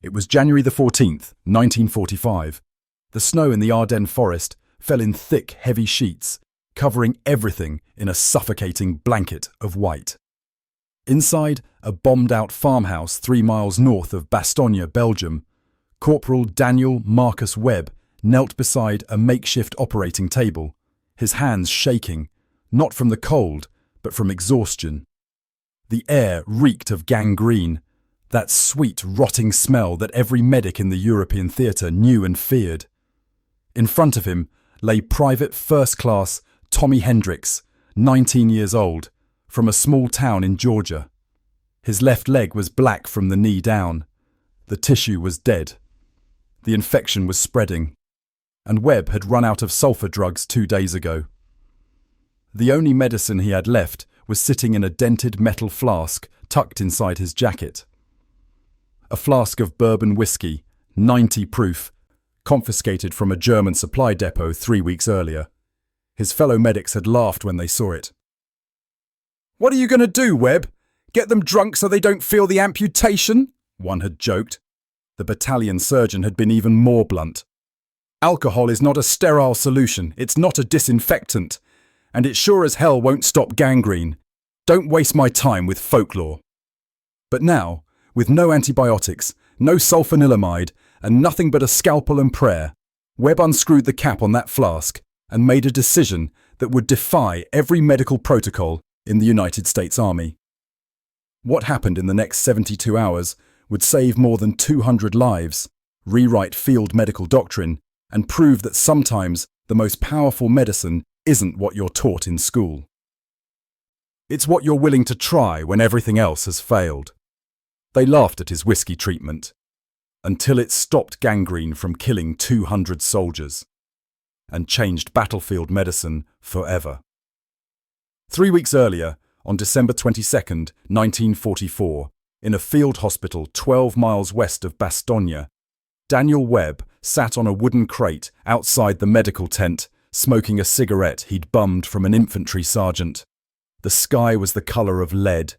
It was January the 14th, 1945. The snow in the Ardennes forest fell in thick, heavy sheets, covering everything in a suffocating blanket of white. Inside a bombed-out farmhouse 3 miles north of Bastogne, Belgium, Corporal Daniel Marcus Webb knelt beside a makeshift operating table, his hands shaking, not from the cold, but from exhaustion. The air reeked of gangrene, that sweet, rotting smell that every medic in the European theatre knew and feared. In front of him lay Private First Class Tommy Hendricks, 19 years old, from a small town in Georgia. His left leg was black from the knee down. The tissue was dead. The infection was spreading, and Webb had run out of sulfur drugs 2 days ago. The only medicine he had left was sitting in a dented metal flask tucked inside his jacket. A flask of bourbon whiskey, 90 proof, confiscated from a German supply depot 3 weeks earlier. His fellow medics had laughed when they saw it. "What are you going to do, Webb? Get them drunk so they don't feel the amputation?" one had joked. The battalion surgeon had been even more blunt. "Alcohol is not a sterile solution, it's not a disinfectant, and it sure as hell won't stop gangrene. Don't waste my time with folklore." But now, with no antibiotics, no sulfanilamide, and nothing but a scalpel and prayer, Webb unscrewed the cap on that flask and made a decision that would defy every medical protocol in the United States Army. What happened in the next 72 hours would save more than 200 lives, rewrite field medical doctrine, and prove that sometimes the most powerful medicine isn't what you're taught in school. It's what you're willing to try when everything else has failed. They laughed at his whiskey treatment, until it stopped gangrene from killing 200 soldiers, and changed battlefield medicine forever. 3 weeks earlier, on December 22nd, 1944, in a field hospital 12 miles west of Bastogne, Daniel Webb sat on a wooden crate outside the medical tent, smoking a cigarette he'd bummed from an infantry sergeant. The sky was the colour of lead.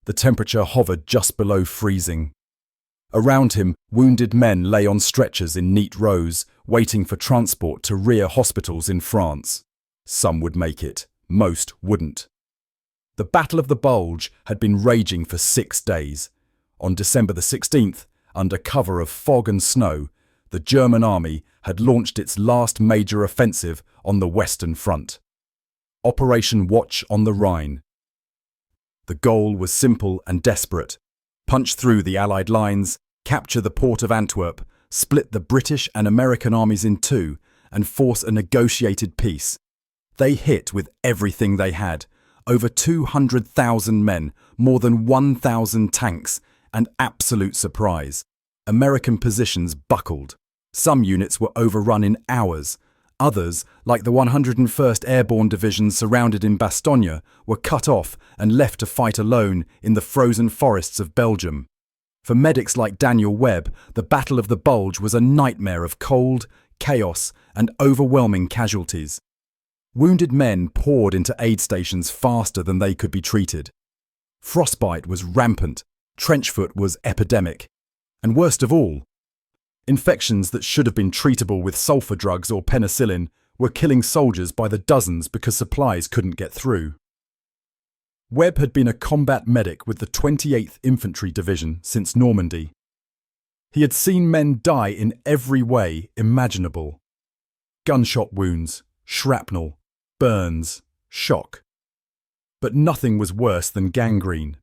The temperature hovered just below freezing. Around him, wounded men lay on stretchers in neat rows, waiting for transport to rear hospitals in France. Some would make it, most wouldn't. The Battle of the Bulge had been raging for 6 days. On December the 16th, under cover of fog and snow, the German army had launched its last major offensive on the Western Front. Operation Watch on the Rhine. The goal was simple and desperate: punch through the Allied lines, capture the port of Antwerp, split the British and American armies in two, and force a negotiated peace. They hit with everything they had: over 200,000 men, more than 1,000 tanks, and absolute surprise, American positions buckled. Some units were overrun in hours. Others, like the 101st Airborne Division surrounded in Bastogne, were cut off and left to fight alone in the frozen forests of Belgium. For medics like Daniel Webb, the Battle of the Bulge was a nightmare of cold, chaos, and overwhelming casualties. Wounded men poured into aid stations faster than they could be treated. Frostbite was rampant, trenchfoot was epidemic, and worst of all, infections that should have been treatable with sulfur drugs or penicillin were killing soldiers by the dozens because supplies couldn't get through. Webb had been a combat medic with the 28th Infantry Division since Normandy. He had seen men die in every way imaginable: gunshot wounds, shrapnel, burns, shock. But nothing was worse than gangrene.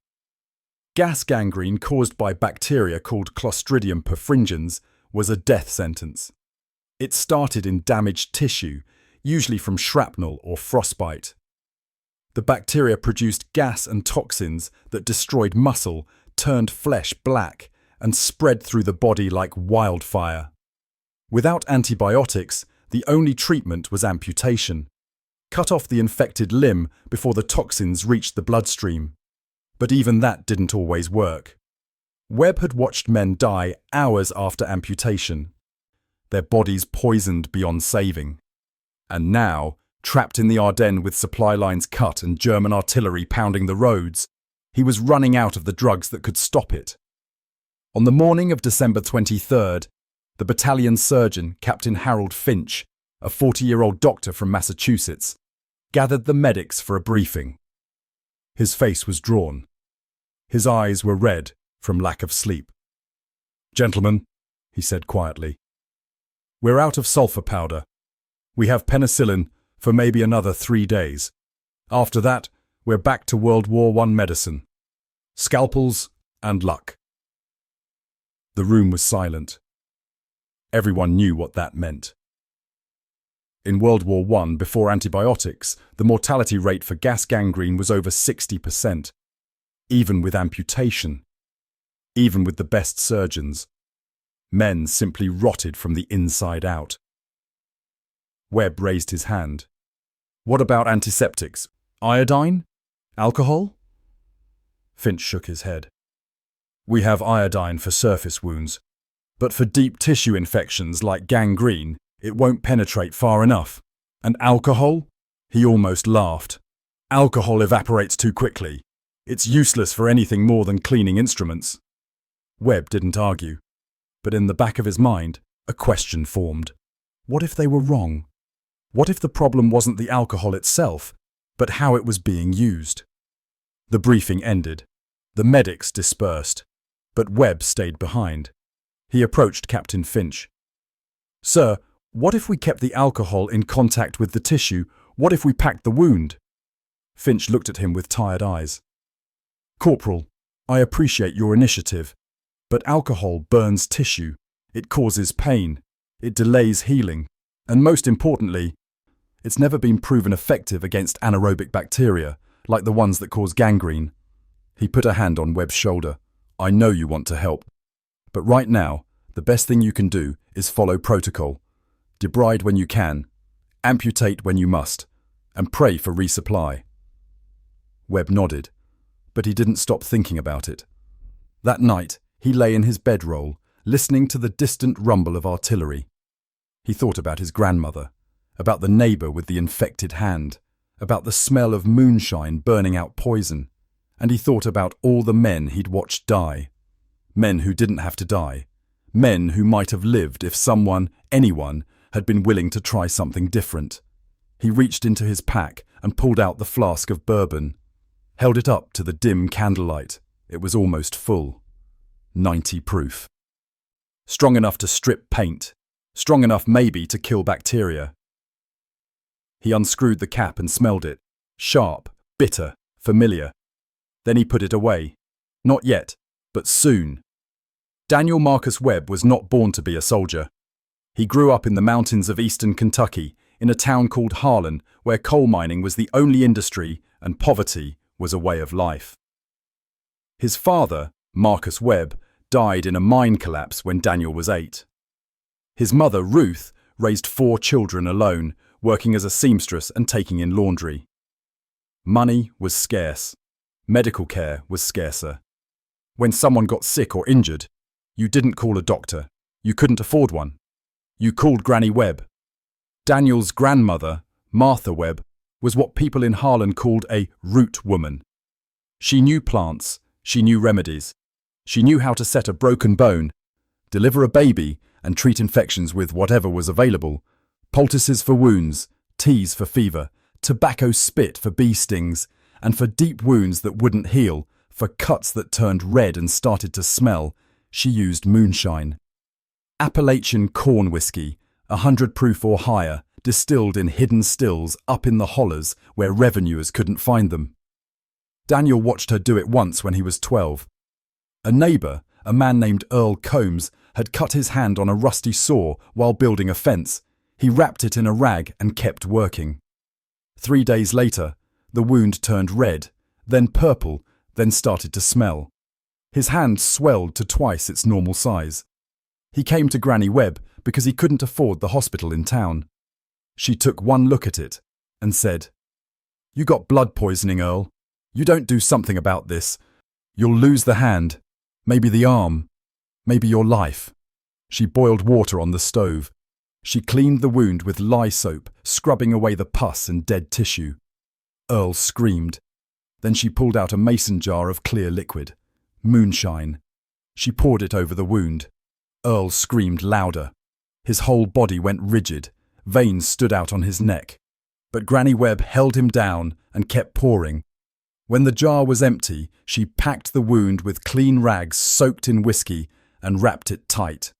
Gas gangrene caused by bacteria called Clostridium perfringens was a death sentence. It started in damaged tissue, usually from shrapnel or frostbite. The bacteria produced gas and toxins that destroyed muscle, turned flesh black, and spread through the body like wildfire. Without antibiotics, the only treatment was amputation. Cut off the infected limb before the toxins reached the bloodstream. But even that didn't always work. Webb had watched men die hours after amputation, their bodies poisoned beyond saving. And now, trapped in the Ardennes with supply lines cut and German artillery pounding the roads, he was running out of the drugs that could stop it. On the morning of December 23rd, the battalion surgeon, Captain Harold Finch, a 40-year-old doctor from Massachusetts, gathered the medics for a briefing. His face was drawn. His eyes were red from lack of sleep. "Gentlemen," he said quietly, "we're out of sulfur powder. We have penicillin for maybe another 3 days. After that, we're back to World War I medicine. Scalpels and luck." The room was silent. Everyone knew what that meant. In World War I, before antibiotics, the mortality rate for gas gangrene was over 60%, even with amputation, even with the best surgeons. Men simply rotted from the inside out. Webb raised his hand. "What about antiseptics? Iodine? Alcohol?" Finch shook his head. "We have iodine for surface wounds, but for deep tissue infections like gangrene, it won't penetrate far enough. And alcohol?" He almost laughed. "Alcohol evaporates too quickly. It's useless for anything more than cleaning instruments." Webb didn't argue, but in the back of his mind, a question formed. What if they were wrong? What if the problem wasn't the alcohol itself, but how it was being used? The briefing ended. The medics dispersed, but Webb stayed behind. He approached Captain Finch. "Sir, what if we kept the alcohol in contact with the tissue? What if we packed the wound?" Finch looked at him with tired eyes. "Corporal, I appreciate your initiative, but alcohol burns tissue. It causes pain. It delays healing. And most importantly, it's never been proven effective against anaerobic bacteria, like the ones that cause gangrene." He put a hand on Webb's shoulder. "I know you want to help, but right now, the best thing you can do is follow protocol. Debride when you can, amputate when you must, and pray for resupply." Webb nodded, but he didn't stop thinking about it. That night, he lay in his bedroll, listening to the distant rumble of artillery. He thought about his grandmother, about the neighbour with the infected hand, about the smell of moonshine burning out poison, and he thought about all the men he'd watched die. Men who didn't have to die. Men who might have lived if someone, anyone, had been willing to try something different. He reached into his pack and pulled out the flask of bourbon, held it up to the dim candlelight. It was almost full. 90 proof. Strong enough to strip paint. Strong enough maybe to kill bacteria. He unscrewed the cap and smelled it. Sharp, bitter, familiar. Then he put it away. Not yet, but soon. Daniel Marcus Webb was not born to be a soldier. He grew up in the mountains of eastern Kentucky, in a town called Harlan, where coal mining was the only industry and poverty was a way of life. His father, Marcus Webb, died in a mine collapse when Daniel was 8. His mother, Ruth, raised 4 children alone, working as a seamstress and taking in laundry. Money was scarce. Medical care was scarcer. When someone got sick or injured, you didn't call a doctor. You couldn't afford one. You called Granny Webb. Daniel's grandmother, Martha Webb, was what people in Harlan called a root woman. She knew plants, she knew remedies. She knew how to set a broken bone, deliver a baby, and treat infections with whatever was available. Poultices for wounds, teas for fever, tobacco spit for bee stings, and for deep wounds that wouldn't heal, for cuts that turned red and started to smell, she used moonshine. Appalachian corn whiskey, 100 proof or higher, distilled in hidden stills up in the hollers where revenuers couldn't find them. Daniel watched her do it once when he was 12. A neighbour, a man named Earl Combs, had cut his hand on a rusty saw while building a fence. He wrapped it in a rag and kept working. 3 days later, the wound turned red, then purple, then started to smell. His hand swelled to twice its normal size. He came to Granny Webb because he couldn't afford the hospital in town. She took one look at it and said, "You got blood poisoning, Earl. You don't do something about this. You'll lose the hand, maybe the arm, maybe your life." She boiled water on the stove. She cleaned the wound with lye soap, scrubbing away the pus and dead tissue. Earl screamed. Then she pulled out a mason jar of clear liquid. Moonshine. She poured it over the wound. Earl screamed louder. His whole body went rigid. Veins stood out on his neck. But Granny Webb held him down and kept pouring. When the jar was empty, she packed the wound with clean rags soaked in whiskey and wrapped it tight.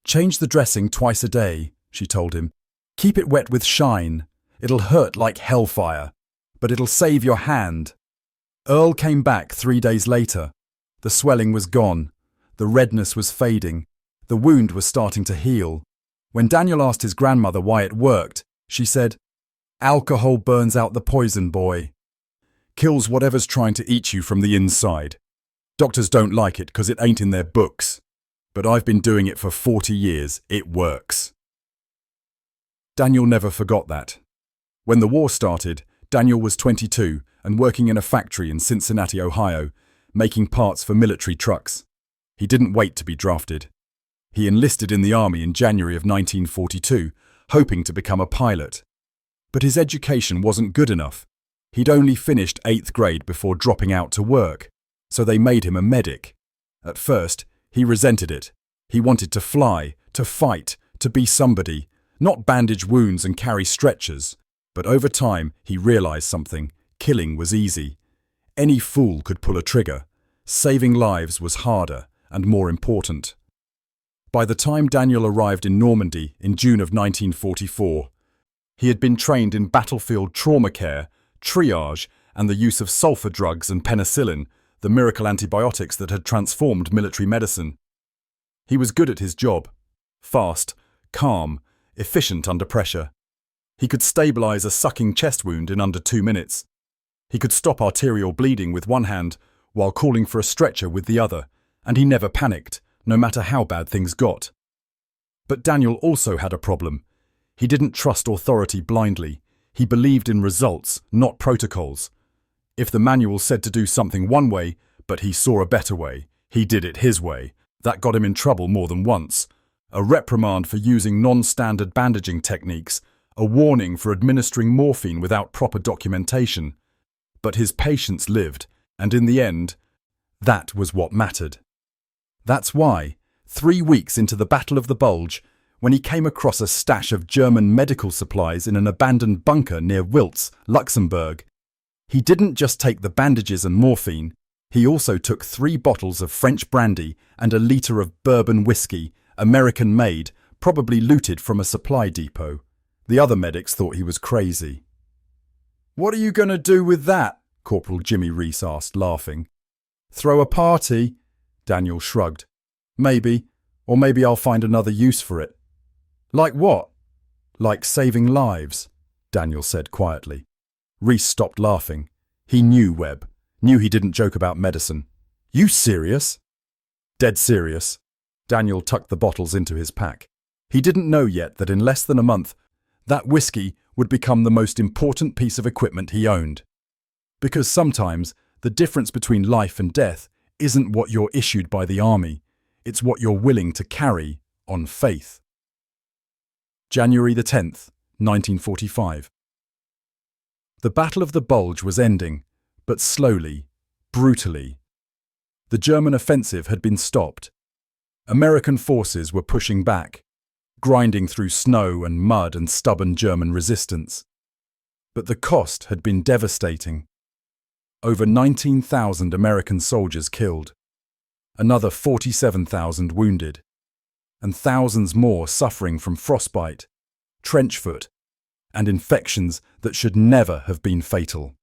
"Change the dressing twice a day," she told him. "Keep it wet with shine. It'll hurt like hellfire, but it'll save your hand." Earl came back 3 days later. The swelling was gone. The redness was fading. The wound was starting to heal. When Daniel asked his grandmother why it worked, she said, "Alcohol burns out the poison, boy. Kills whatever's trying to eat you from the inside. Doctors don't like it because it ain't in their books. But I've been doing it for 40 years. It works." Daniel never forgot that. When the war started, Daniel was 22 and working in a factory in Cincinnati, Ohio, making parts for military trucks. He didn't wait to be drafted. He enlisted in the army in January of 1942, hoping to become a pilot. But his education wasn't good enough. He'd only finished 8th grade before dropping out to work, so they made him a medic. At first, he resented it. He wanted to fly, to fight, to be somebody, not bandage wounds and carry stretchers. But over time, he realized something. Killing was easy. Any fool could pull a trigger. Saving lives was harder and more important. By the time Daniel arrived in Normandy in June of 1944, he had been trained in battlefield trauma care, triage, and the use of sulfur drugs and penicillin, the miracle antibiotics that had transformed military medicine. He was good at his job. Fast, calm, efficient under pressure. He could stabilize a sucking chest wound in under 2 minutes. He could stop arterial bleeding with one hand while calling for a stretcher with the other, and he never panicked, no matter how bad things got. But Daniel also had a problem. He didn't trust authority blindly. He believed in results, not protocols. If the manual said to do something one way, but he saw a better way, he did it his way. That got him in trouble more than once. A reprimand for using non-standard bandaging techniques, a warning for administering morphine without proper documentation. But his patients lived, and in the end, that was what mattered. That's why, 3 weeks into the Battle of the Bulge, when he came across a stash of German medical supplies in an abandoned bunker near Wiltz, Luxembourg, he didn't just take the bandages and morphine, he also took 3 bottles of French brandy and a litre of bourbon whiskey, American-made, probably looted from a supply depot. The other medics thought he was crazy. "What are you going to do with that?" Corporal Jimmy Reese asked, laughing. "Throw a party?" Daniel shrugged. "Maybe, or maybe I'll find another use for it." "Like what?" "Like saving lives," Daniel said quietly. Reese stopped laughing. He knew Webb, knew he didn't joke about medicine. "You serious?" "Dead serious." Daniel tucked the bottles into his pack. He didn't know yet that in less than a month, that whiskey would become the most important piece of equipment he owned. Because sometimes the difference between life and death isn't what you're issued by the army, it's what you're willing to carry on faith. January the 10th, 1945. The Battle of the Bulge was ending, but slowly, brutally. The German offensive had been stopped. American forces were pushing back, grinding through snow and mud and stubborn German resistance. But the cost had been devastating. Over 19,000 American soldiers killed, another 47,000 wounded, and thousands more suffering from frostbite, trench foot, and infections that should never have been fatal.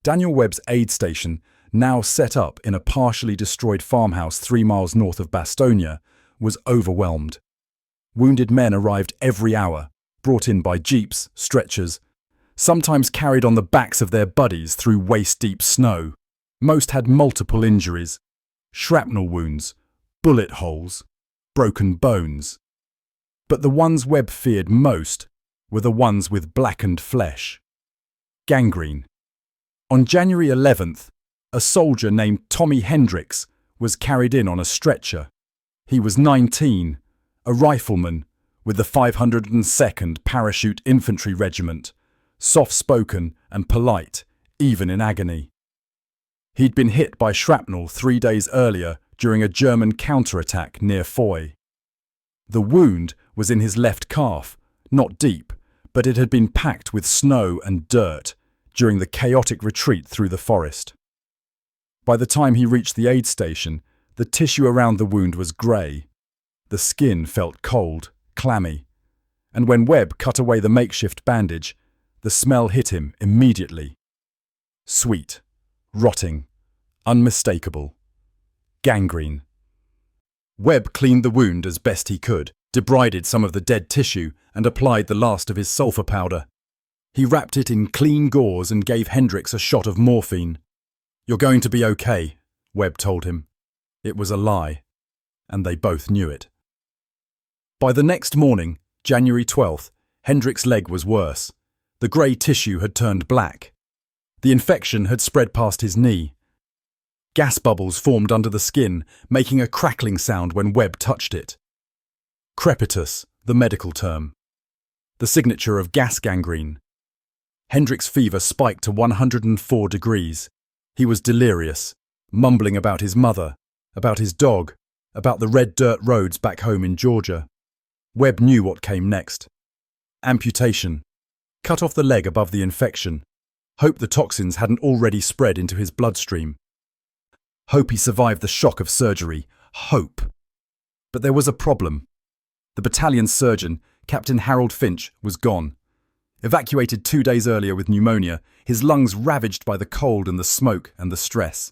Daniel Webb's aid station, now set up in a partially destroyed farmhouse 3 miles north of Bastogne, was overwhelmed. Wounded men arrived every hour, brought in by jeeps, stretchers, sometimes carried on the backs of their buddies through waist-deep snow. Most had multiple injuries, shrapnel wounds, bullet holes, broken bones. But the ones Webb feared most were the ones with blackened flesh. Gangrene. On January 11th, a soldier named Tommy Hendricks was carried in on a stretcher. He was 19, a rifleman with the 502nd Parachute Infantry Regiment, soft-spoken and polite, even in agony. He'd been hit by shrapnel 3 days earlier during a German counterattack near Foy. The wound was in his left calf, not deep, but it had been packed with snow and dirt during the chaotic retreat through the forest. By the time he reached the aid station, the tissue around the wound was grey. The skin felt cold, clammy, and when Webb cut away the makeshift bandage, the smell hit him immediately. Sweet, rotting, unmistakable. Gangrene. Webb cleaned the wound as best he could, debrided some of the dead tissue, and applied the last of his sulfur powder. He wrapped it in clean gauze and gave Hendricks a shot of morphine. "You're going to be okay," Webb told him. It was a lie, and they both knew it. By the next morning, January 12th, Hendricks' leg was worse. The grey tissue had turned black. The infection had spread past his knee. Gas bubbles formed under the skin, making a crackling sound when Webb touched it. Crepitus, the medical term. The signature of gas gangrene. Hendricks' fever spiked to 104 degrees. He was delirious, mumbling about his mother, about his dog, about the red dirt roads back home in Georgia. Webb knew what came next. Amputation. Cut off the leg above the infection. Hope the toxins hadn't already spread into his bloodstream. Hope he survived the shock of surgery. Hope. But there was a problem. The battalion surgeon, Captain Harold Finch, was gone. Evacuated 2 days earlier with pneumonia, his lungs ravaged by the cold and the smoke and the stress.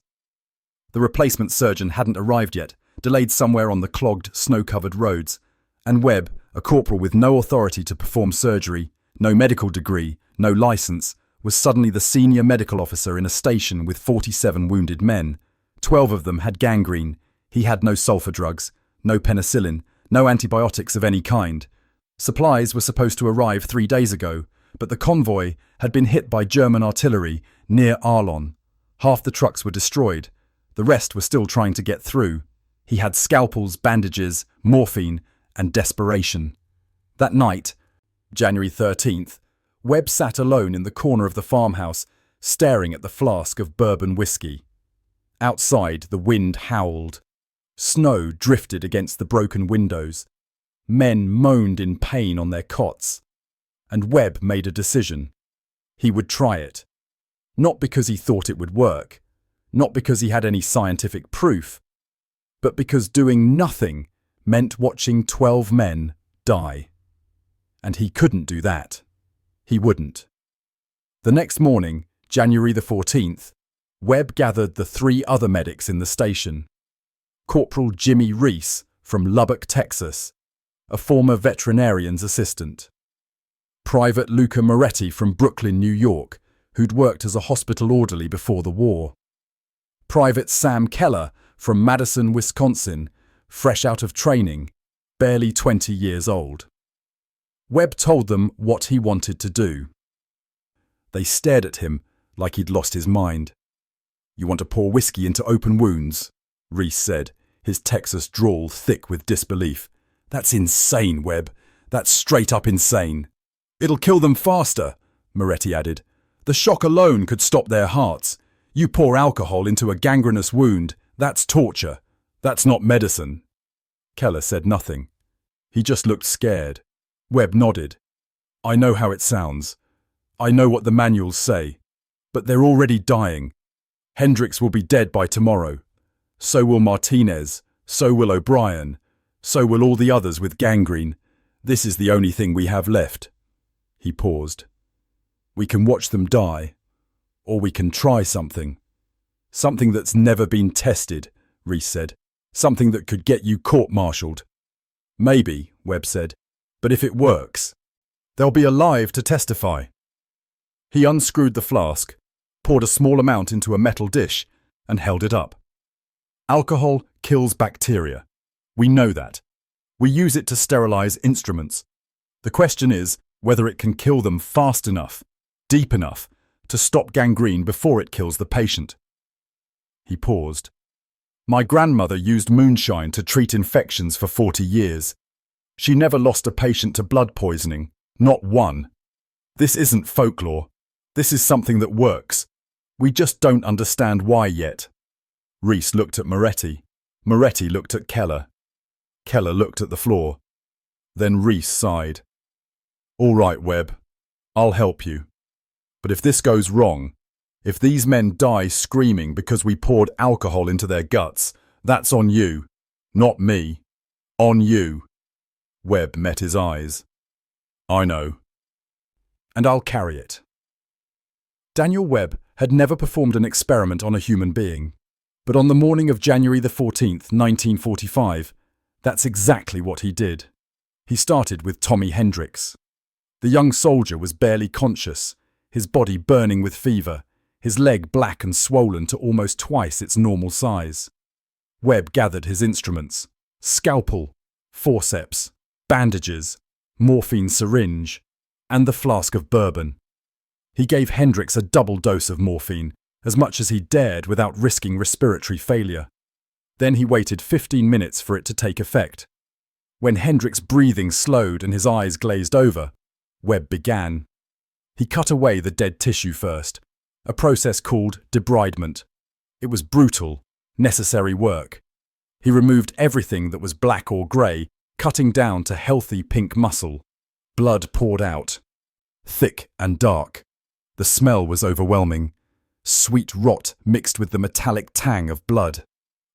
The replacement surgeon hadn't arrived yet, delayed somewhere on the clogged, snow-covered roads, and Webb, a corporal with no authority to perform surgery, no medical degree, no license, was suddenly the senior medical officer in a station with 47 wounded men. 12 of them had gangrene. He had no sulfur drugs, no penicillin, no antibiotics of any kind. Supplies were supposed to arrive 3 days ago, but the convoy had been hit by German artillery near Arlon. Half the trucks were destroyed. The rest were still trying to get through. He had scalpels, bandages, morphine, and desperation. That night, January 13th, Webb sat alone in the corner of the farmhouse, staring at the flask of bourbon whiskey. Outside, the wind howled. Snow drifted against the broken windows. Men moaned in pain on their cots. And Webb made a decision. He would try it. Not because he thought it would work, not because he had any scientific proof, but because doing nothing meant watching 12 men die. And he couldn't do that. He wouldn't. The next morning, January the 14th, Webb gathered the 3 other medics in the station. Corporal Jimmy Reese from Lubbock, Texas, a former veterinarian's assistant. Private Luca Moretti from Brooklyn, New York, who'd worked as a hospital orderly before the war. Private Sam Keller from Madison, Wisconsin, fresh out of training, barely 20 years old. Webb told them what he wanted to do. They stared at him like he'd lost his mind. "You want to pour whiskey into open wounds?" Reese said, his Texas drawl thick with disbelief. "That's insane, Webb. That's straight up insane." "It'll kill them faster," Moretti added. "The shock alone could stop their hearts. You pour alcohol into a gangrenous wound, that's torture. That's not medicine." Keller said nothing. He just looked scared. Webb nodded. "I know how it sounds. I know what the manuals say. But they're already dying. Hendricks will be dead by tomorrow. So will Martinez. So will O'Brien. So will all the others with gangrene. This is the only thing we have left." He paused. "We can watch them die. Or we can try something. Something that's never been tested," Reese said. "Something that could get you court-martialed." "Maybe," Webb said. "But if it works, they'll be alive to testify." He unscrewed the flask, poured a small amount into a metal dish, and held it up. "Alcohol kills bacteria. We know that. We use it to sterilize instruments. The question is whether it can kill them fast enough, deep enough, to stop gangrene before it kills the patient." He paused. "My grandmother used moonshine to treat infections for 40 years. She never lost a patient to blood poisoning, not one. This isn't folklore. This is something that works. We just don't understand why yet." Reese looked at Moretti. Moretti looked at Keller. Keller looked at the floor. Then Reese sighed. "All right, Webb. I'll help you. But if this goes wrong, if these men die screaming because we poured alcohol into their guts, that's on you. Not me. On you." Webb met his eyes. "I know. And I'll carry it." Daniel Webb had never performed an experiment on a human being. But on the morning of January the 14th, 1945, that's exactly what he did. He started with Tommy Hendricks. The young soldier was barely conscious, his body burning with fever, his leg black and swollen to almost twice its normal size. Webb gathered his instruments: scalpel, forceps, bandages, morphine syringe, and the flask of bourbon. He gave Hendricks a double dose of morphine, as much as he dared without risking respiratory failure. Then he waited 15 minutes for it to take effect. When Hendricks' breathing slowed and his eyes glazed over, Webb began. He cut away the dead tissue first, a process called debridement. It was brutal, necessary work. He removed everything that was black or grey, cutting down to healthy pink muscle. Blood poured out. Thick and dark. The smell was overwhelming. Sweet rot mixed with the metallic tang of blood.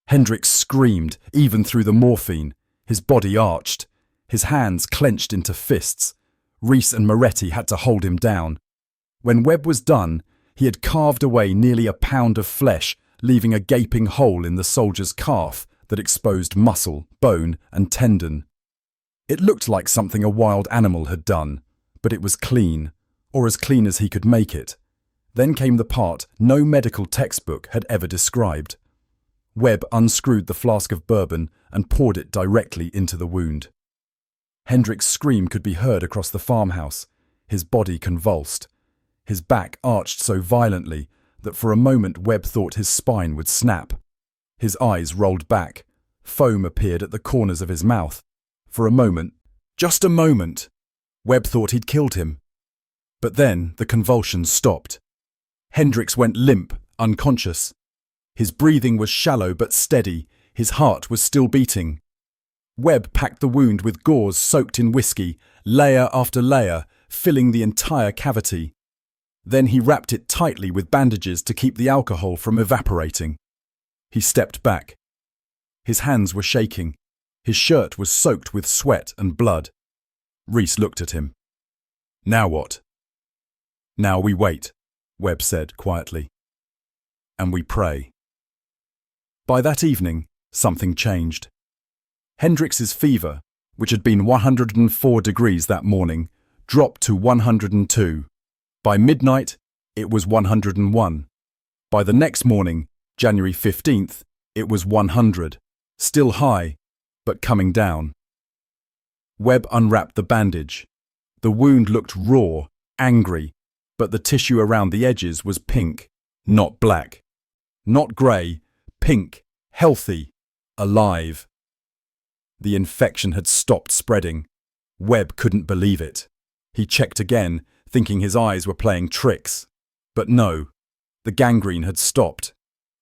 Hendricks screamed, even through the morphine. His body arched. His hands clenched into fists. Reese and Moretti had to hold him down. When Webb was done, he had carved away nearly a pound of flesh, leaving a gaping hole in the soldier's calf that exposed muscle, bone, and tendon. It looked like something a wild animal had done, but it was clean, or as clean as he could make it. Then came the part no medical textbook had ever described. Webb unscrewed the flask of bourbon and poured it directly into the wound. Hendricks' scream could be heard across the farmhouse. His body convulsed. His back arched so violently that for a moment Webb thought his spine would snap. His eyes rolled back. Foam appeared at the corners of his mouth. For a moment, just a moment, Webb thought he'd killed him. But then the convulsions stopped. Hendricks went limp, unconscious. His breathing was shallow but steady. His heart was still beating. Webb packed the wound with gauze soaked in whiskey, layer after layer, filling the entire cavity. Then he wrapped it tightly with bandages to keep the alcohol from evaporating. He stepped back. His hands were shaking. His shirt was soaked with sweat and blood. Reese looked at him. "Now what?" "Now we wait," Webb said quietly. "And we pray." By that evening, something changed. Hendricks' fever, which had been 104 degrees that morning, dropped to 102. By midnight, it was 101. By the next morning, January 15th, it was 100, still high, but coming down. Webb unwrapped the bandage. The wound looked raw, angry, but the tissue around the edges was pink, not black. Not grey, pink, healthy, alive. The infection had stopped spreading. Webb couldn't believe it. He checked again, thinking his eyes were playing tricks. But no, the gangrene had stopped.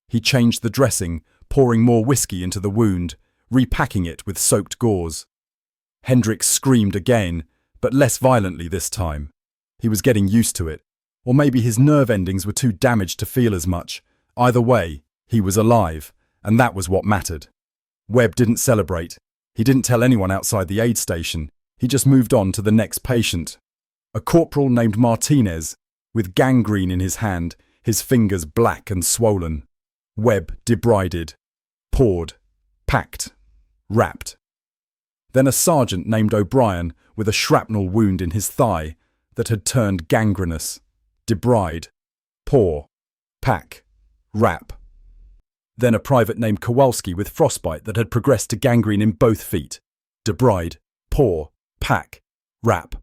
He changed the dressing, pouring more whiskey into the wound, repacking it with soaked gauze. Hendricks screamed again, but less violently this time. He was getting used to it, or maybe his nerve endings were too damaged to feel as much. Either way, he was alive, and that was what mattered. Webb didn't celebrate. He didn't tell anyone outside the aid station. He just moved on to the next patient. A corporal named Martinez, with gangrene in his hand, his fingers black and swollen. Webb debrided, poured, packed, wrapped. Then a sergeant named O'Brien with a shrapnel wound in his thigh that had turned gangrenous. Debride, pour, pack, wrap. Then a private named Kowalski with frostbite that had progressed to gangrene in both feet. Debride, pour, pack, wrap.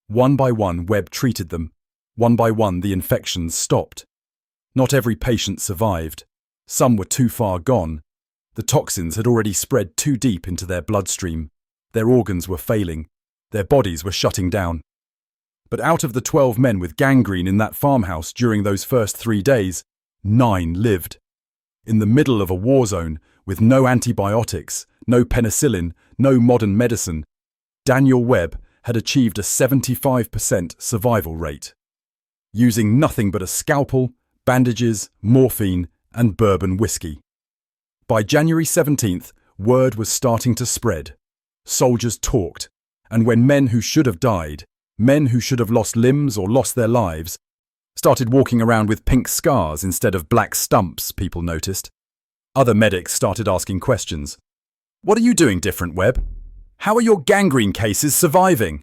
One by one, Webb treated them. One by one, the infections stopped. Not every patient survived. Some were too far gone. The toxins had already spread too deep into their bloodstream. Their organs were failing. Their bodies were shutting down. But out of the 12 men with gangrene in that farmhouse during those first 3 days, 9 lived. In the middle of a war zone, with no antibiotics, no penicillin, no modern medicine, Daniel Webb had achieved a 75% survival rate, using nothing but a scalpel, bandages, morphine, and bourbon whiskey. By January 17th, word was starting to spread. Soldiers talked, and when men who should have died, men who should have lost limbs or lost their lives, started walking around with pink scars instead of black stumps, people noticed. Other medics started asking questions. "What are you doing different, Webb? How are your gangrene cases surviving?"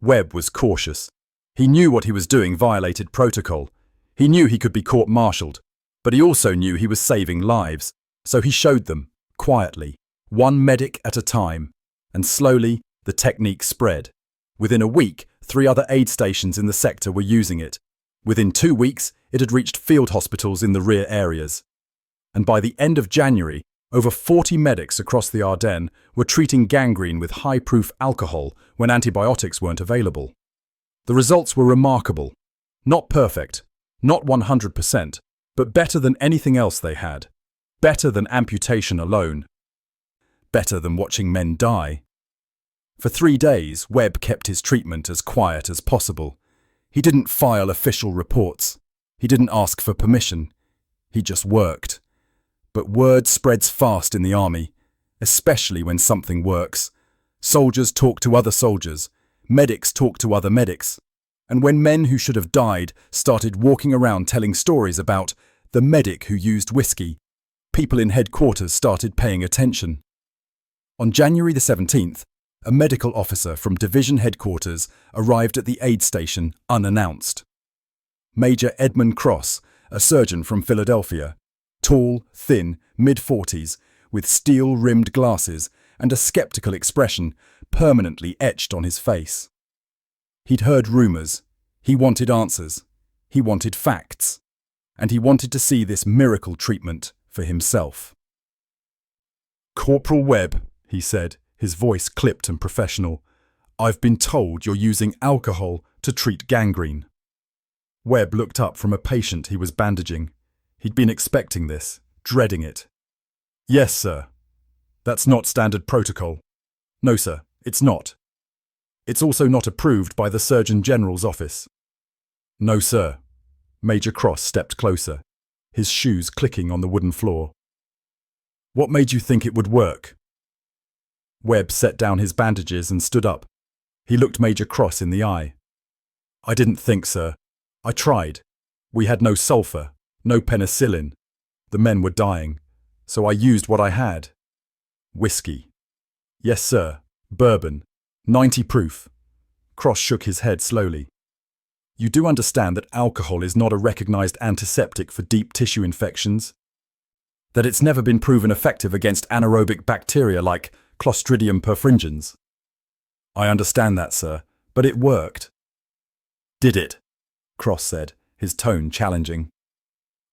Webb was cautious. He knew what he was doing violated protocol. He knew he could be court-martialed, but he also knew he was saving lives. So he showed them, quietly, one medic at a time, and slowly the technique spread. Within a week, 3 other aid stations in the sector were using it. Within 2 weeks, it had reached field hospitals in the rear areas. And by the end of January, over 40 medics across the Ardennes were treating gangrene with high-proof alcohol when antibiotics weren't available. The results were remarkable. Not perfect, not 100%, but better than anything else they had. Better than amputation alone. Better than watching men die. For 3 days, Webb kept his treatment as quiet as possible. He didn't file official reports. He didn't ask for permission. He just worked. But word spreads fast in the army, especially when something works. Soldiers talk to other soldiers. Medics talk to other medics. And when men who should have died started walking around telling stories about the medic who used whiskey, people in headquarters started paying attention. On January the 17th, a medical officer from division headquarters arrived at the aid station unannounced. Major Edmund Cross, a surgeon from Philadelphia, tall, thin, mid-40s, with steel-rimmed glasses and a skeptical expression permanently etched on his face. He'd heard rumours. He wanted answers. He wanted facts. And he wanted to see this miracle treatment for himself. "Corporal Webb," he said, his voice clipped and professional, "I've been told you're using alcohol to treat gangrene." Webb looked up from a patient he was bandaging. He'd been expecting this, dreading it. "Yes, sir. That's not standard protocol." "No, sir, it's not. It's also not approved by the Surgeon General's office." "No, sir." Major Cross stepped closer, his shoes clicking on the wooden floor. "What made you think it would work?" Webb set down his bandages and stood up. He looked Major Cross in the eye. "I didn't think, sir. I tried. We had no sulfur, no penicillin. The men were dying, so I used what I had. Whiskey." "Yes, sir. Bourbon. 90 proof." Cross shook his head slowly. "You do understand that alcohol is not a recognized antiseptic for deep tissue infections? That it's never been proven effective against anaerobic bacteria like Clostridium perfringens?" "I understand that, sir, but it worked." "Did it?" Cross said, his tone challenging.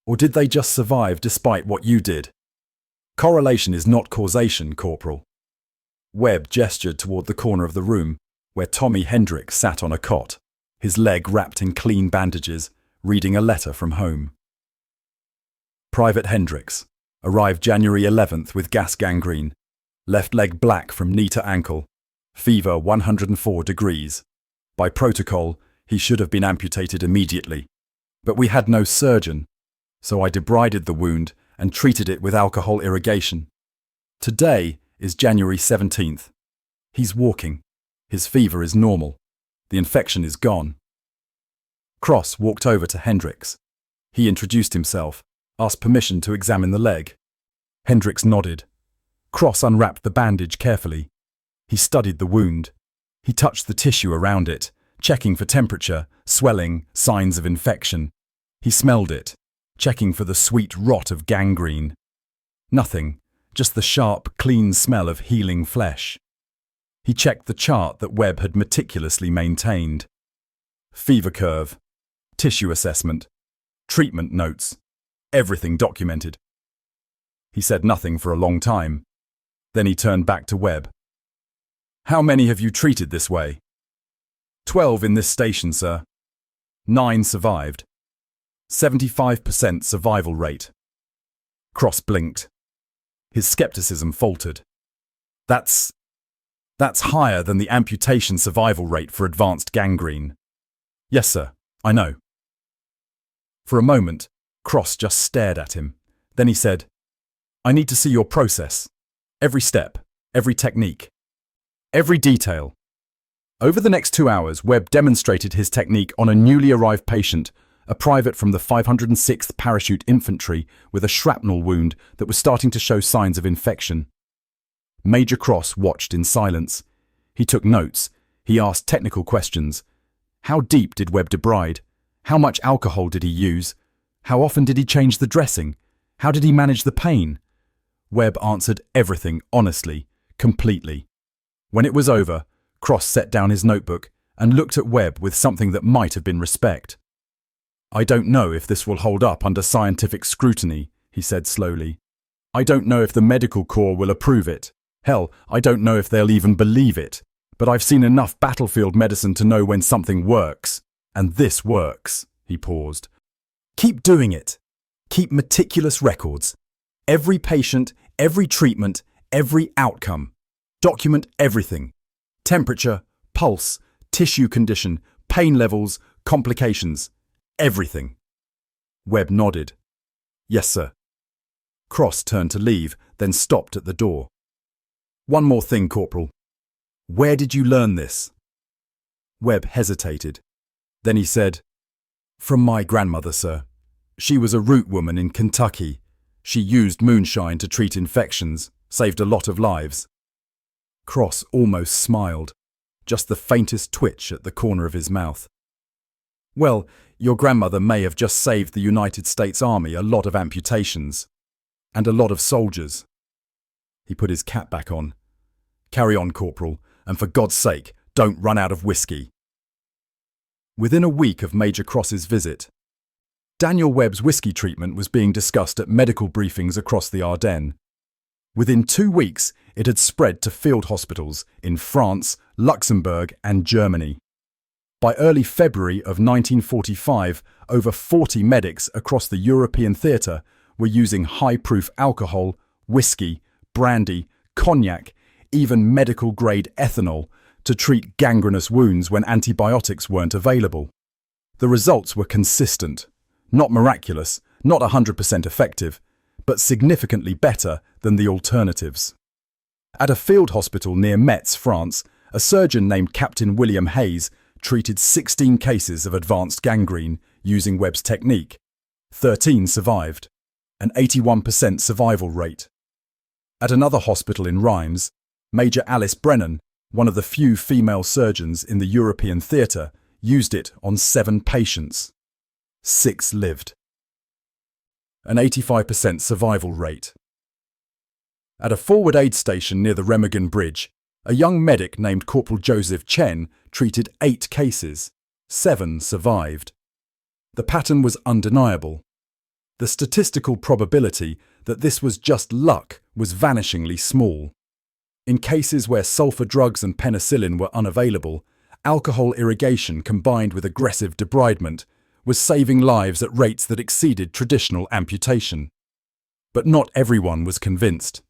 "Or did they just survive despite what you did? Correlation is not causation, Corporal." Webb gestured toward the corner of the room, where Tommy Hendricks sat on a cot, his leg wrapped in clean bandages, reading a letter from home. Private Hendricks arrived January 11th with gas gangrene, left leg black from knee to ankle, fever 104 degrees. By protocol, he should have been amputated immediately. But we had no surgeon, so I debrided the wound and treated it with alcohol irrigation. Today is January 17th. He's walking. His fever is normal. The infection is gone. Cross walked over to Hendricks. He introduced himself, asked permission to examine the leg. Hendricks nodded. Cross unwrapped the bandage carefully. He studied the wound. He touched the tissue around it, checking for temperature, swelling, signs of infection. He smelled it, checking for the sweet rot of gangrene. Nothing, just the sharp, clean smell of healing flesh. He checked the chart that Webb had meticulously maintained. Fever curve, tissue assessment, treatment notes, everything documented. He said nothing for a long time. Then he turned back to Webb. "How many have you treated this way?" 12 in this station, sir. 9 survived. 75% survival rate." Cross blinked. His skepticism faltered. That's higher than the amputation survival rate for advanced gangrene. Yes, sir, I know. For a moment, Cross just stared at him. Then he said, I need to see your process. Every step, every technique, every detail. Over the next 2 hours, Webb demonstrated his technique on a newly arrived patient, a private from the 506th Parachute Infantry with a shrapnel wound that was starting to show signs of infection. Major Cross watched in silence. He took notes. He asked technical questions. How deep did Webb debride? How much alcohol did he use? How often did he change the dressing? How did he manage the pain? Webb answered everything honestly, completely. When it was over, Cross set down his notebook and looked at Webb with something that might have been respect. I don't know if this will hold up under scientific scrutiny, he said slowly. I don't know if the medical corps will approve it. Hell, I don't know if they'll even believe it. But I've seen enough battlefield medicine to know when something works. And this works, he paused. Keep doing it. Keep meticulous records. Every patient, every treatment, every outcome. Document everything. Temperature, pulse, tissue condition, pain levels, complications. Everything. Webb nodded. Yes, sir. Cross turned to leave, then stopped at the door. One more thing, Corporal. Where did you learn this? Webb hesitated. Then he said, From my grandmother, sir. She was a root woman in Kentucky. She used moonshine to treat infections, saved a lot of lives. Cross almost smiled, just the faintest twitch at the corner of his mouth. Well, your grandmother may have just saved the United States Army a lot of amputations. And a lot of soldiers. He put his cap back on. Carry on, Corporal, and for God's sake, don't run out of whiskey. Within a week of Major Cross's visit, Daniel Webb's whiskey treatment was being discussed at medical briefings across the Ardennes. Within 2 weeks, it had spread to field hospitals in France, Luxembourg, and Germany. By early February of 1945, over 40 medics across the European theatre were using high-proof alcohol, whiskey, brandy, cognac, even medical-grade ethanol to treat gangrenous wounds when antibiotics weren't available. The results were consistent, not miraculous, not 100% effective, but significantly better than the alternatives. At a field hospital near Metz, France, a surgeon named Captain William Hayes treated 16 cases of advanced gangrene using Webb's technique. 13 survived, an 81% survival rate. At another hospital in Reims, Major Alice Brennan, one of the few female surgeons in the European theatre, used it on 7 patients. 6 lived. An 85% survival rate. At a forward aid station near the Remagen Bridge, a young medic named Corporal Joseph Chen treated 8 cases. 7 survived. The pattern was undeniable. The statistical probability that this was just luck was vanishingly small. In cases where sulfur drugs and penicillin were unavailable, alcohol irrigation combined with aggressive debridement was saving lives at rates that exceeded traditional amputation. But not everyone was convinced.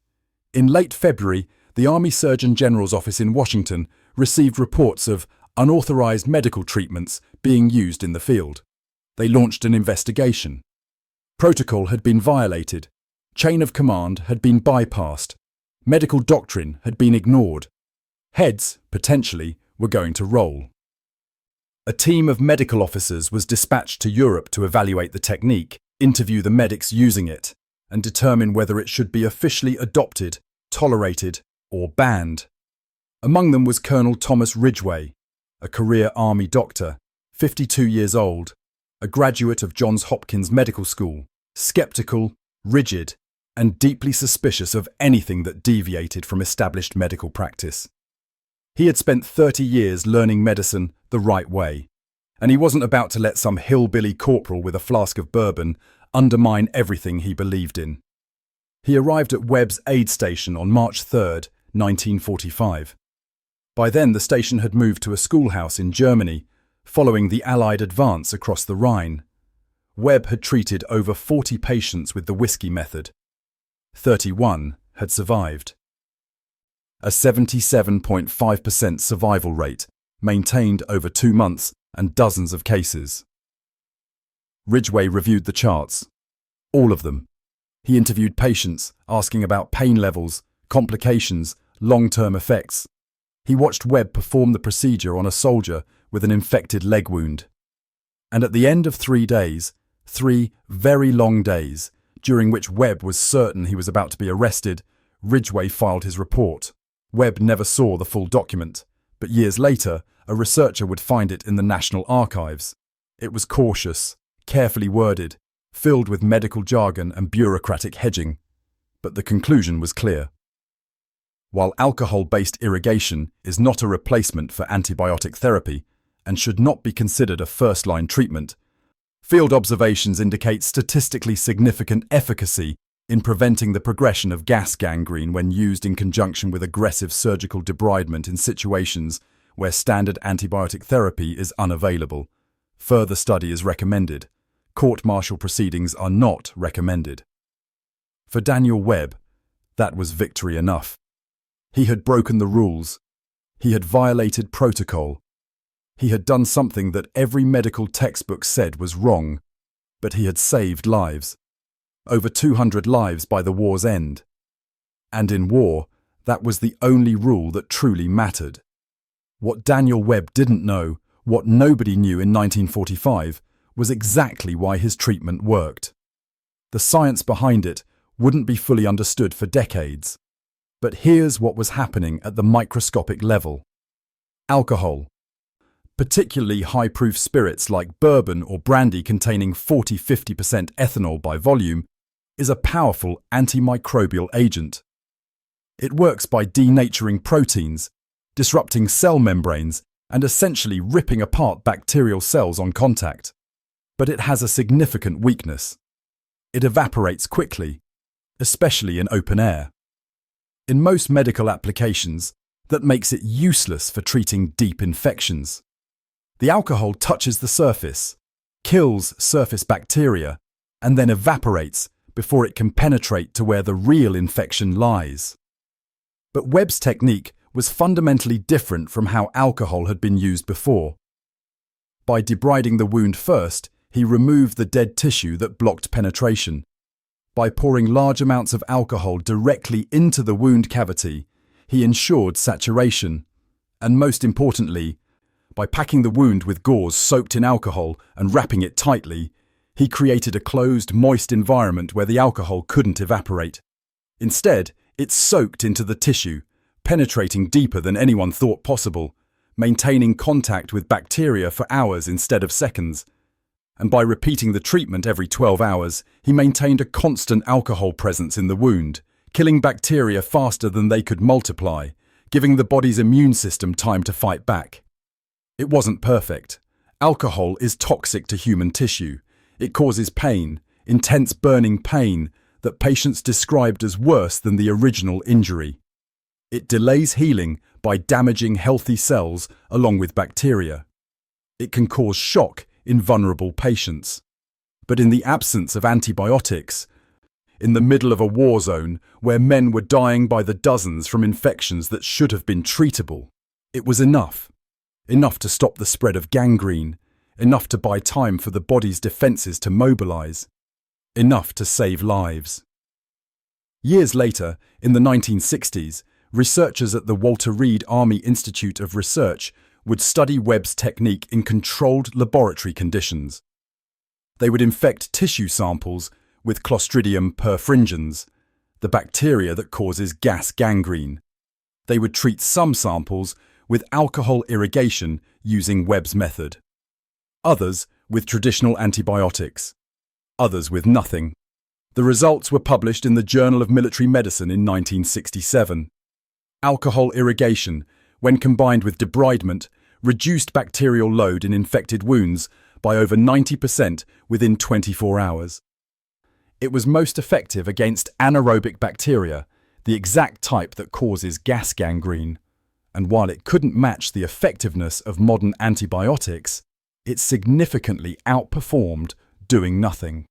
In late February, the Army Surgeon General's office in Washington received reports of unauthorized medical treatments being used in the field. They launched an investigation. Protocol had been violated. Chain of command had been bypassed. Medical doctrine had been ignored. Heads, potentially, were going to roll. A team of medical officers was dispatched to Europe to evaluate the technique, interview the medics using it, and determine whether it should be officially adopted, tolerated, or banned. Among them was Colonel Thomas Ridgway, a career Army doctor, 52 years old, a graduate of Johns Hopkins Medical School, skeptical, rigid, and deeply suspicious of anything that deviated from established medical practice. He had spent 30 years learning medicine the right way, and he wasn't about to let some hillbilly corporal with a flask of bourbon undermine everything he believed in. He arrived at Webb's aid station on March 3, 1945. By then, the station had moved to a schoolhouse in Germany, following the Allied advance across the Rhine. Webb had treated over 40 patients with the whiskey method. 31, had survived. A 77.5% survival rate, maintained over 2 months and dozens of cases. Ridgway reviewed the charts. All of them. He interviewed patients, asking about pain levels, complications, long-term effects. He watched Webb perform the procedure on a soldier with an infected leg wound. And at the end of 3 days, 3 very long days, during which Webb was certain he was about to be arrested, Ridgway filed his report. Webb never saw the full document, but years later, a researcher would find it in the National Archives. It was cautious, carefully worded, filled with medical jargon and bureaucratic hedging. But the conclusion was clear. While alcohol-based irrigation is not a replacement for antibiotic therapy and should not be considered a first-line treatment, field observations indicate statistically significant efficacy in preventing the progression of gas gangrene when used in conjunction with aggressive surgical debridement in situations where standard antibiotic therapy is unavailable. Further study is recommended. Court-martial proceedings are not recommended. For Daniel Webb, that was victory enough. He had broken the rules. He had violated protocol. He had done something that every medical textbook said was wrong, but he had saved lives. Over 200 lives by the war's end. And in war, that was the only rule that truly mattered. What Daniel Webb didn't know, what nobody knew in 1945, was exactly why his treatment worked. The science behind it wouldn't be fully understood for decades. But here's what was happening at the microscopic level. Alcohol, particularly high-proof spirits like bourbon or brandy containing 40–50% ethanol by volume, is a powerful antimicrobial agent. It works by denaturing proteins, disrupting cell membranes, and essentially ripping apart bacterial cells on contact. But it has a significant weakness. It evaporates quickly, especially in open air. In most medical applications, that makes it useless for treating deep infections. The alcohol touches the surface, kills surface bacteria, and then evaporates before it can penetrate to where the real infection lies. But Webb's technique was fundamentally different from how alcohol had been used before. By debriding the wound first, he removed the dead tissue that blocked penetration. By pouring large amounts of alcohol directly into the wound cavity, he ensured saturation. And most importantly, by packing the wound with gauze soaked in alcohol and wrapping it tightly, he created a closed, moist environment where the alcohol couldn't evaporate. Instead, it soaked into the tissue, penetrating deeper than anyone thought possible, maintaining contact with bacteria for hours instead of seconds. And by repeating the treatment every 12 hours, he maintained a constant alcohol presence in the wound, killing bacteria faster than they could multiply, giving the body's immune system time to fight back. It wasn't perfect. Alcohol is toxic to human tissue. It causes pain, intense burning pain, that patients described as worse than the original injury. It delays healing by damaging healthy cells along with bacteria. It can cause shock in vulnerable patients. But in the absence of antibiotics, in the middle of a war zone where men were dying by the dozens from infections that should have been treatable, it was enough. Enough to stop the spread of gangrene, enough to buy time for the body's defenses to mobilize, enough to save lives. Years later, in the 1960s, researchers at the Walter Reed Army Institute of Research would study Webb's technique in controlled laboratory conditions. They would infect tissue samples with Clostridium perfringens, the bacteria that causes gas gangrene. They would treat some samples with alcohol irrigation using Webb's method. Others with traditional antibiotics. Others with nothing. The results were published in the Journal of Military Medicine in 1967. Alcohol irrigation, when combined with debridement, reduced bacterial load in infected wounds by over 90% within 24 hours. It was most effective against anaerobic bacteria, the exact type that causes gas gangrene. And while it couldn't match the effectiveness of modern antibiotics, it significantly outperformed doing nothing.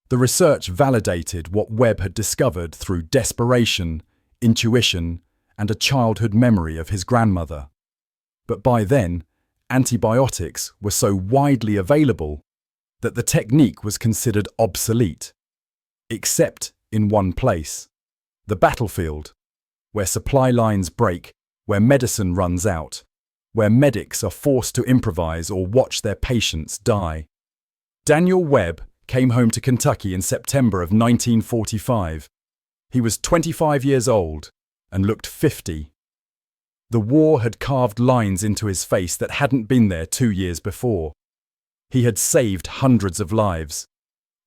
The research validated what Webb had discovered through desperation, intuition, and a childhood memory of his grandmother. But by then, antibiotics were so widely available that the technique was considered obsolete, except in one place: the battlefield, where supply lines break, where medicine runs out, where medics are forced to improvise or watch their patients die. Daniel Webb came home to Kentucky in September of 1945. He was 25 years old and looked 50. The war had carved lines into his face that hadn't been there 2 years before. He had saved hundreds of lives.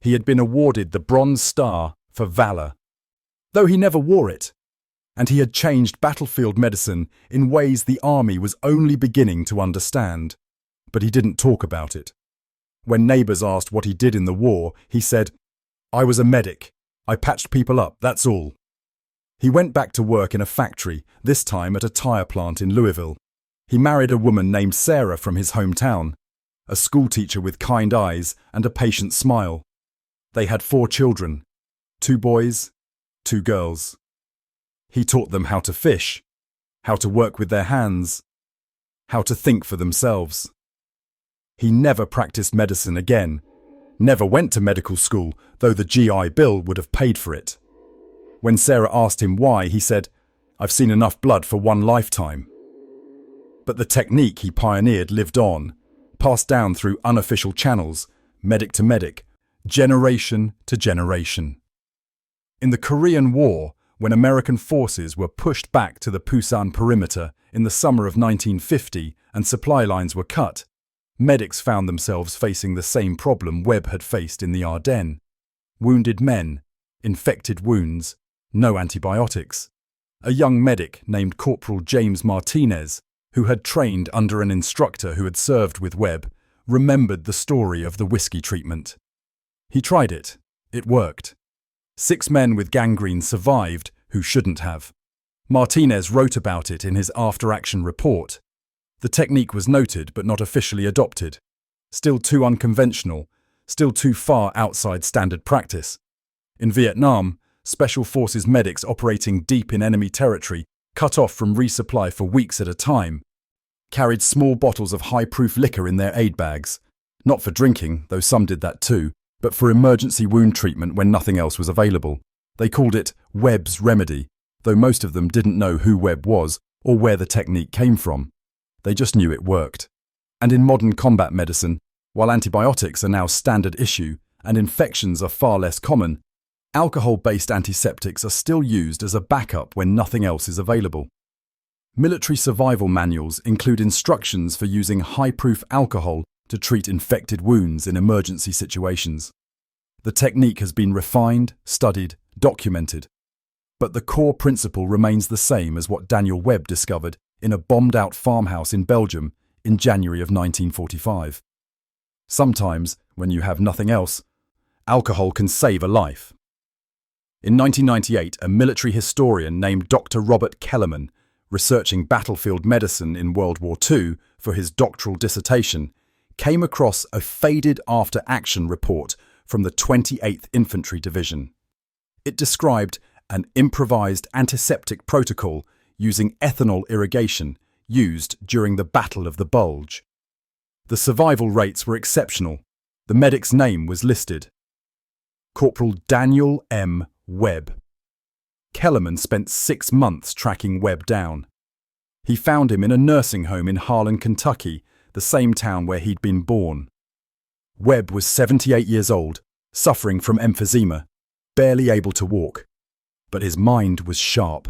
He had been awarded the Bronze Star for valor, though he never wore it. And he had changed battlefield medicine in ways the army was only beginning to understand. But he didn't talk about it. When neighbors asked what he did in the war, he said, "I was a medic. I patched people up, that's all." He went back to work in a factory, this time at a tire plant in Louisville. He married a woman named Sarah from his hometown, a schoolteacher with kind eyes and a patient smile. They had 4 children, 2 boys, 2 girls. He taught them how to fish, how to work with their hands, how to think for themselves. He never practiced medicine again, never went to medical school, though the GI Bill would have paid for it. When Sarah asked him why, he said, "I've seen enough blood for one lifetime." But the technique he pioneered lived on, passed down through unofficial channels, medic to medic, generation to generation. In the Korean War, when American forces were pushed back to the Pusan perimeter in the summer of 1950 and supply lines were cut, medics found themselves facing the same problem Webb had faced in the Ardennes. Wounded men, infected wounds, no antibiotics. A young medic named Corporal James Martinez, who had trained under an instructor who had served with Webb, remembered the story of the whiskey treatment. He tried it. It worked. 6 men with gangrene survived who shouldn't have. Martinez wrote about it in his after-action report. The technique was noted but not officially adopted. Still too unconventional, still too far outside standard practice. In Vietnam, Special Forces medics operating deep in enemy territory, cut off from resupply for weeks at a time, carried small bottles of high-proof liquor in their aid bags. Not for drinking, though some did that too, but for emergency wound treatment when nothing else was available. They called it Webb's Remedy, though most of them didn't know who Webb was or where the technique came from. They just knew it worked. And in modern combat medicine, while antibiotics are now standard issue and infections are far less common, alcohol-based antiseptics are still used as a backup when nothing else is available. Military survival manuals include instructions for using high-proof alcohol to treat infected wounds in emergency situations. The technique has been refined, studied, documented, but the core principle remains the same as what Daniel Webb discovered in a bombed-out farmhouse in Belgium in January of 1945. Sometimes, when you have nothing else, alcohol can save a life. In 1998, a military historian named Dr. Robert Kellerman, researching battlefield medicine in World War II for his doctoral dissertation, came across a faded after-action report from the 28th Infantry Division. It described an improvised antiseptic protocol using ethanol irrigation used during the Battle of the Bulge. The survival rates were exceptional. The medic's name was listed: Corporal Daniel M. Webb. Kellerman spent 6 months tracking Webb down. He found him in a nursing home in Harlan, Kentucky, the same town where he'd been born. Webb was 78 years old, suffering from emphysema, barely able to walk. But his mind was sharp.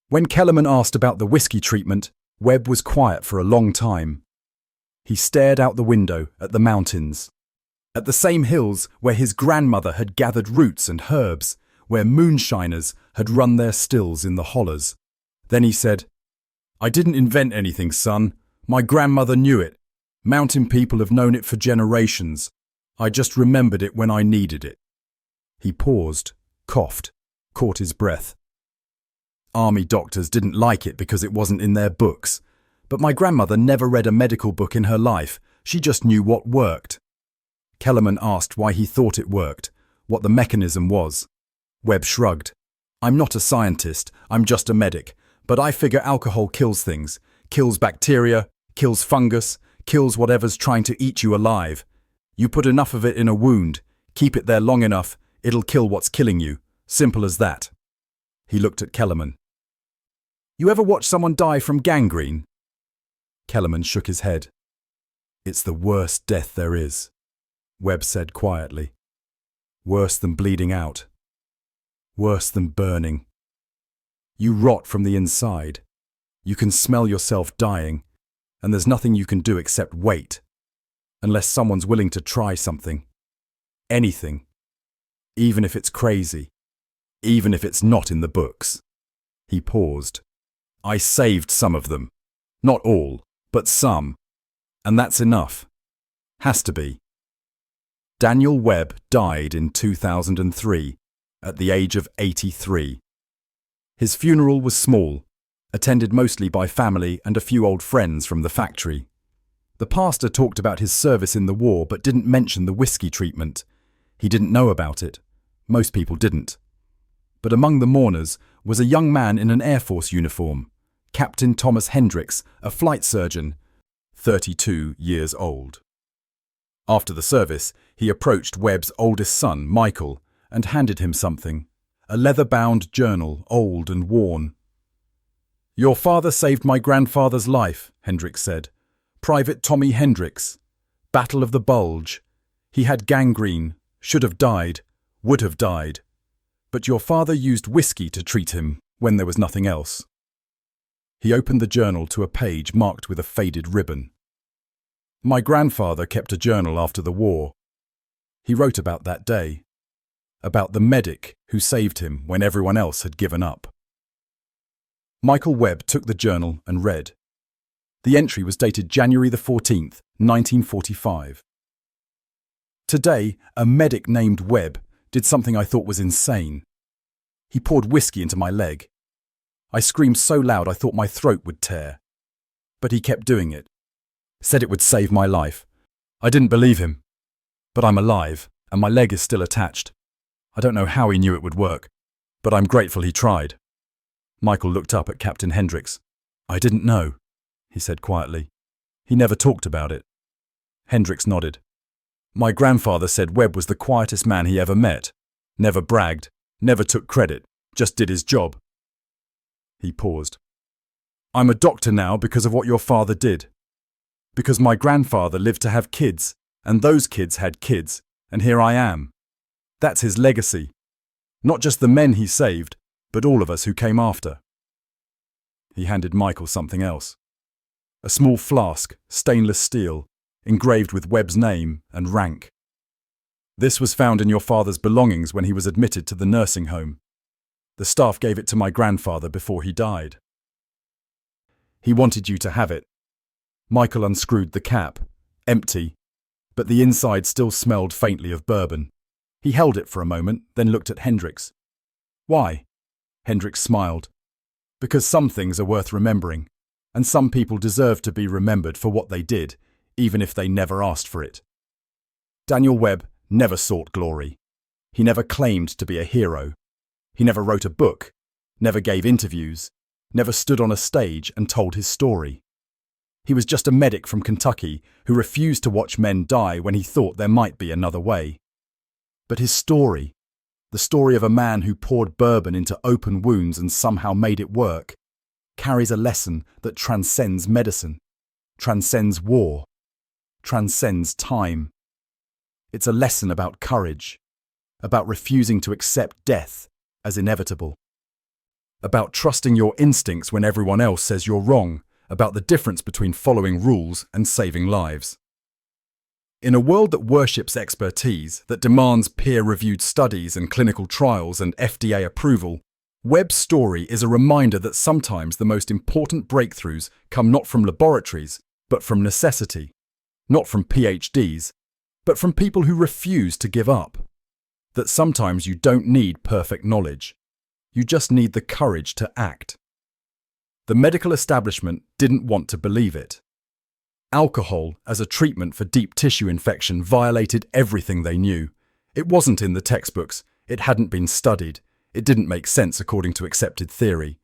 When Kellerman asked about the whiskey treatment, Webb was quiet for a long time. He stared out the window at the mountains, at the same hills where his grandmother had gathered roots and herbs, where moonshiners had run their stills in the hollers. Then he said, "I didn't invent anything, son. My grandmother knew it. Mountain people have known it for generations. I just remembered it when I needed it." He paused, coughed, caught his breath. Army doctors didn't like it because it wasn't in their books. But my grandmother never read a medical book in her life. She just knew what worked. Kellerman asked why he thought it worked, what the mechanism was. Webb shrugged. I'm not a scientist, I'm just a medic, but I figure alcohol kills things. Kills bacteria, kills fungus, kills whatever's trying to eat you alive. You put enough of it in a wound, keep it there long enough, it'll kill what's killing you. Simple as that. He looked at Kellerman. You ever watch someone die from gangrene? Kellerman shook his head. It's the worst death there is, Webb said quietly. Worse than bleeding out. Worse than burning. You rot from the inside. You can smell yourself dying, and there's nothing you can do except wait, unless someone's willing to try something. Anything. Even if it's crazy. Even if it's not in the books. He paused. I saved some of them. Not all, but some. And that's enough. Has to be. Daniel Webb died in 2003, at the age of 83. His funeral was small, attended mostly by family and a few old friends from the factory. The pastor talked about his service in the war but didn't mention the whiskey treatment. He didn't know about it. Most people didn't. But among the mourners was a young man in an Air Force uniform, Captain Thomas Hendricks, a flight surgeon, 32 years old. After the service, he approached Webb's oldest son, Michael, and handed him something, a leather-bound journal, old and worn. Your father saved my grandfather's life, Hendricks said. Private Tommy Hendricks. Battle of the Bulge. He had gangrene, should have died, would have died. But your father used whiskey to treat him when there was nothing else. He opened the journal to a page marked with a faded ribbon. My grandfather kept a journal after the war. He wrote about that day. About the medic who saved him when everyone else had given up. Michael Webb took the journal and read. The entry was dated January the 14th, 1945. Today, a medic named Webb did something I thought was insane. He poured whiskey into my leg. I screamed so loud I thought my throat would tear. But he kept doing it. Said it would save my life. I didn't believe him. But I'm alive, and my leg is still attached. I don't know how he knew it would work, but I'm grateful he tried. Michael looked up at Captain Hendricks. I didn't know, he said quietly. He never talked about it. Hendricks nodded. My grandfather said Webb was the quietest man he ever met. Never bragged, never took credit, just did his job. He paused. I'm a doctor now because of what your father did. Because my grandfather lived to have kids, and those kids had kids, and here I am. That's his legacy. Not just the men he saved, but all of us who came after. He handed Michael something else. A small flask, stainless steel, engraved with Webb's name and rank. This was found in your father's belongings when he was admitted to the nursing home. The staff gave it to my grandfather before he died. He wanted you to have it. Michael unscrewed the cap, empty, but the inside still smelled faintly of bourbon. He held it for a moment, then looked at Hendricks. Why? Hendricks smiled. Because some things are worth remembering, and some people deserve to be remembered for what they did, even if they never asked for it. Daniel Webb never sought glory. He never claimed to be a hero. He never wrote a book, never gave interviews, never stood on a stage and told his story. He was just a medic from Kentucky who refused to watch men die when he thought there might be another way. But his story, the story of a man who poured bourbon into open wounds and somehow made it work, carries a lesson that transcends medicine, transcends war, transcends time. It's a lesson about courage, about refusing to accept death as inevitable, about trusting your instincts when everyone else says you're wrong, about the difference between following rules and saving lives. In a world that worships expertise, that demands peer-reviewed studies and clinical trials and FDA approval, Webb's story is a reminder that sometimes the most important breakthroughs come not from laboratories, but from necessity, not from PhDs, but from people who refuse to give up. That sometimes you don't need perfect knowledge. You just need the courage to act. The medical establishment didn't want to believe it. Alcohol as a treatment for deep tissue infection violated everything they knew. It wasn't in the textbooks, it hadn't been studied, it didn't make sense according to accepted theory.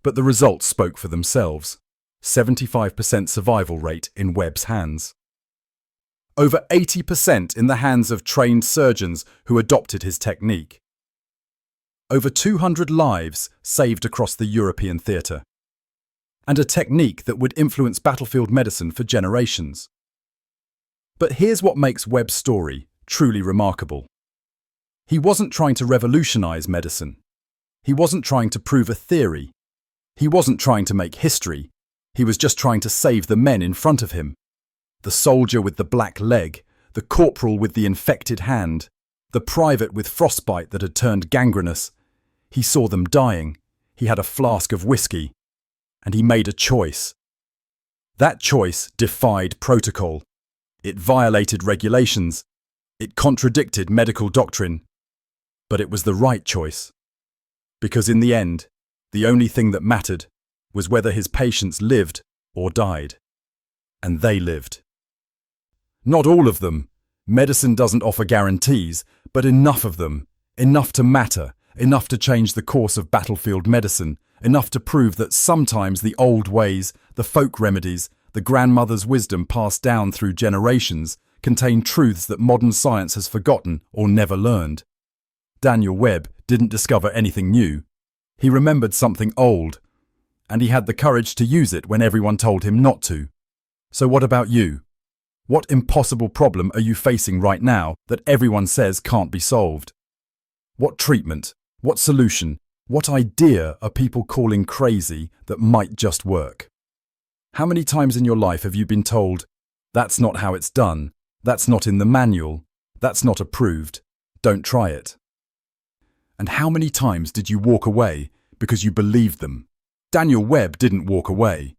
But the results spoke for themselves. 75% survival rate in Webb's hands. Over 80% in the hands of trained surgeons who adopted his technique. Over 200 lives saved across the European theatre. And a technique that would influence battlefield medicine for generations. But here's what makes Webb's story truly remarkable. He wasn't trying to revolutionize medicine. He wasn't trying to prove a theory. He wasn't trying to make history. He was just trying to save the men in front of him. The soldier with the black leg, the corporal with the infected hand, the private with frostbite that had turned gangrenous. He saw them dying. He had a flask of whiskey. And he made a choice. That choice defied protocol. It violated regulations. It contradicted medical doctrine. But it was the right choice. Because in the end, the only thing that mattered was whether his patients lived or died. And they lived. Not all of them. Medicine doesn't offer guarantees, but enough of them. Enough to matter. Enough to change the course of battlefield medicine. Enough to prove that sometimes the old ways, the folk remedies, the grandmother's wisdom passed down through generations contain truths that modern science has forgotten or never learned. Daniel Webb didn't discover anything new. He remembered something old, and he had the courage to use it when everyone told him not to. So what about you? What impossible problem are you facing right now that everyone says can't be solved? What treatment, what solution, what idea are people calling crazy that might just work? How many times in your life have you been told, that's not how it's done, that's not in the manual, that's not approved, don't try it? And how many times did you walk away because you believed them? Daniel Webb didn't walk away.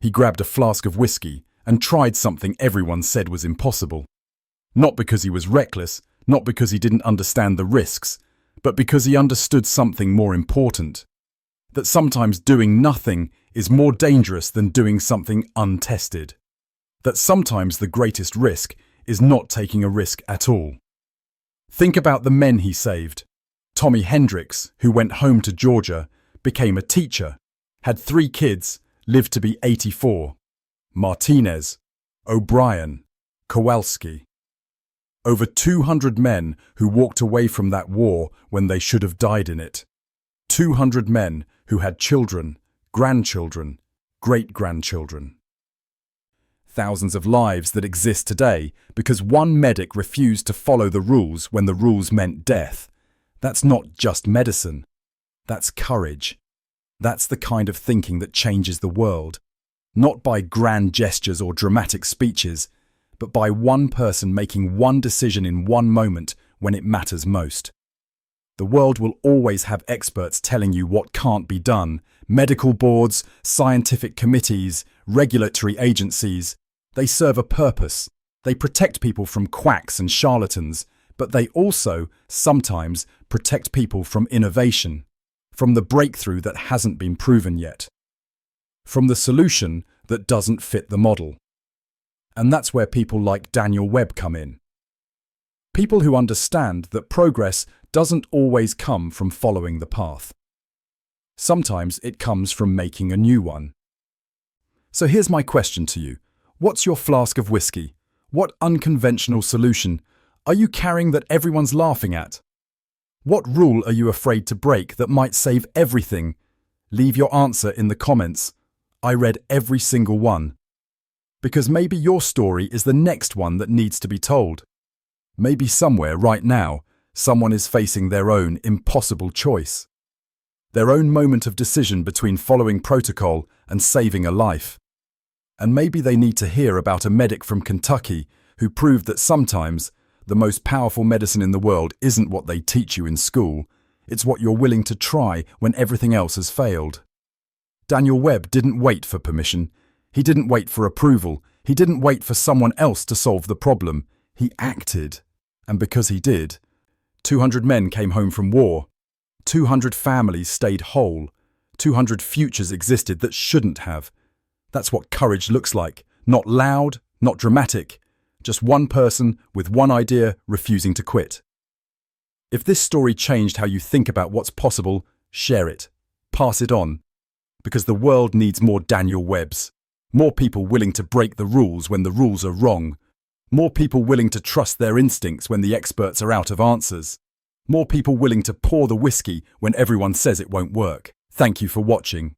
He grabbed a flask of whiskey and tried something everyone said was impossible. Not because he was reckless, not because he didn't understand the risks, but because he understood something more important. That sometimes doing nothing is more dangerous than doing something untested. That sometimes the greatest risk is not taking a risk at all. Think about the men he saved. Tommy Hendricks, who went home to Georgia, became a teacher, had 3 kids, lived to be 84. Martinez, O'Brien, Kowalski. Over 200 men who walked away from that war when they should have died in it. 200 men who had children, grandchildren, great-grandchildren. Thousands of lives that exist today because one medic refused to follow the rules when the rules meant death. That's not just medicine. That's courage. That's the kind of thinking that changes the world. Not by grand gestures or dramatic speeches, but by one person making one decision in one moment when it matters most. The world will always have experts telling you what can't be done. Medical boards, scientific committees, regulatory agencies. They serve a purpose. They protect people from quacks and charlatans, but they also, sometimes, protect people from innovation, from the breakthrough that hasn't been proven yet, from the solution that doesn't fit the model. And that's where people like Daniel Webb come in. People who understand that progress doesn't always come from following the path. Sometimes it comes from making a new one. So here's my question to you. What's your flask of whiskey? What unconventional solution are you carrying that everyone's laughing at? What rule are you afraid to break that might save everything? Leave your answer in the comments. I read every single one. Because maybe your story is the next one that needs to be told. Maybe somewhere right now, someone is facing their own impossible choice. Their own moment of decision between following protocol and saving a life. And maybe they need to hear about a medic from Kentucky who proved that sometimes the most powerful medicine in the world isn't what they teach you in school. It's what you're willing to try when everything else has failed. Daniel Webb didn't wait for permission. He didn't wait for approval. He didn't wait for someone else to solve the problem. He acted. And because he did, 200 men came home from war. 200 families stayed whole. 200 futures existed that shouldn't have. That's what courage looks like. Not loud, not dramatic, just one person with one idea refusing to quit. If this story changed how you think about what's possible, share it. Pass it on. Because the world needs more Daniel Webbs. More people willing to break the rules when the rules are wrong. More people willing to trust their instincts when the experts are out of answers. More people willing to pour the whiskey when everyone says it won't work. Thank you for watching.